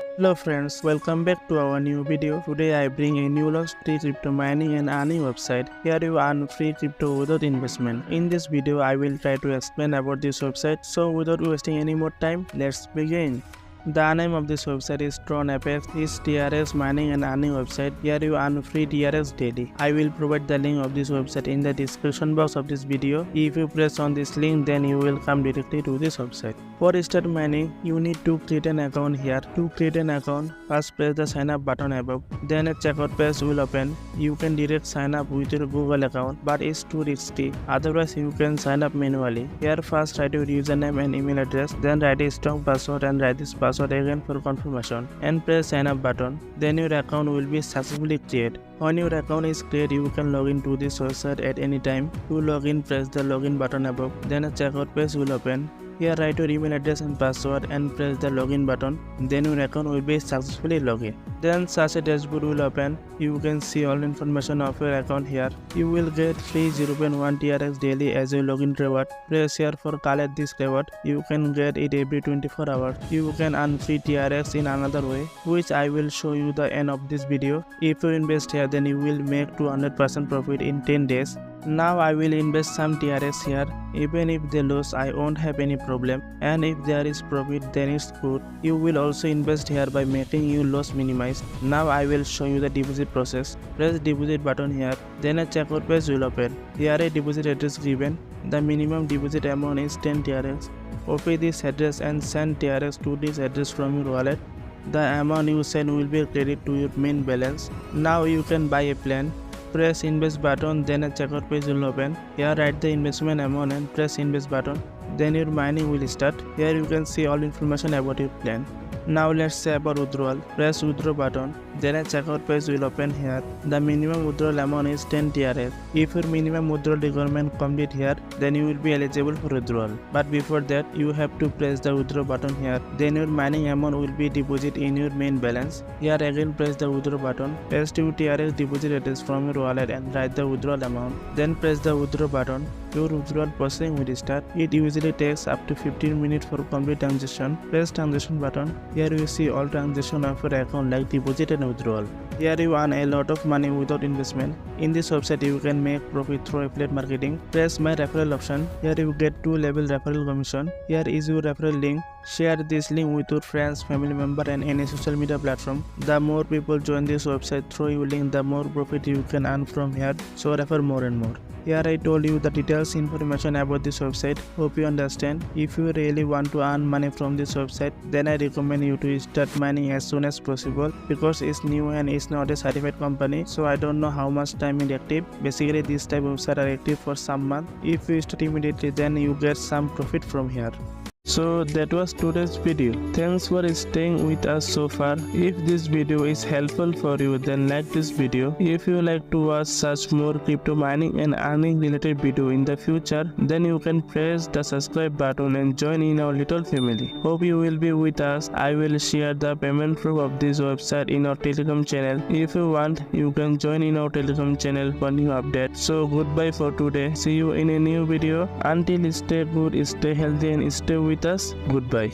Hello friends, welcome back to our new video. Today I bring a new launch free crypto mining and earning website. Here you earn free crypto without investment. In this video I will try to explain about this website. So without wasting any more time, let's begin. The name of this website is TronApex. It's TRX mining and earning website. Here you earn free TRX daily. I will provide the link of this website in the description box of this video. If you press on this link, then you will come directly to this website. For start mining, you need to create an account here. To create an account, first press the sign up button above. Then a checkout page will open. You can direct sign up with your Google account, but it's too risky. Otherwise, you can sign up manually. Here first write your username and email address. Then write a strong password and write this password again for confirmation and press sign up button. Then your account will be successfully created. When your account is created, you can log in to this website at any time. To log in, press the login button above. Then a checkout page will open. Here write your email address and password and press the login button. Then your account will be successfully logged in. Then such a dashboard will open. You can see all information of your account here. You will get free 0.1 TRX daily as a login reward. Press here for collect this reward. You can get it every 24 hours. You can earn free TRX in another way, which I will show you the end of this video. If you invest here, then you will make 200% profit in 10 days. Now I will invest some TRX here. Even if they lose, I won't have any problem, and if there is profit, then it's good. You will also invest here by making your loss minimized. Now I will show you the deposit process. Press deposit button here, then a checkout page will open. Here a deposit address given. The minimum deposit amount is 10 TRX. Copy this address and send TRX to this address from your wallet. The amount you send will be credited to your main balance. Now you can buy a plan. Press invest button, then a checkout page will open. Here write the investment amount and press invest button. Then your mining will start. Here you can see all information about your plan. Now let's say about withdrawal. Press withdraw button, then a checkout page will open here. The minimum withdrawal amount is 10 TRX. If your minimum withdrawal requirement complete here, then you will be eligible for withdrawal. But before that, you have to press the withdraw button here. Then your mining amount will be deposited in your main balance. Here again press the withdraw button. Paste your TRX deposit address from your wallet and write the withdrawal amount. Then press the withdraw button. Your withdrawal processing will start. It usually takes up to 15 minutes for complete transaction. Press transaction button. Here you see all transactions of your account like deposit and withdrawal. Here you earn a lot of money without investment. In this website you can make profit through affiliate marketing. Press my referral option. Here you get 2-level referral commission. Here is your referral link. Share this link with your friends, family member and any social media platform. The more people join this website through your link, the more profit you can earn from here. So refer more and more. Here I told you the details information about this website. Hope you understand. If you really want to earn money from this website, then I recommend you to start mining as soon as possible because it's new and it's not a certified company. So I don't know how much time it active. Basically this type of website are active for some month. If you start immediately, then you get some profit from here. So that was today's video. Thanks for staying with us so far. If this video is helpful for you, then like this video. If you like to watch such more crypto mining and earning related video in the future, then you can press the subscribe button and join in our little family. Hope you will be with us. I will share the payment proof of this website in our Telegram channel. If you want, you can join in our Telegram channel for new updates. So goodbye for today. See you in a new video. Until stay good, stay healthy and stay with us. Goodbye.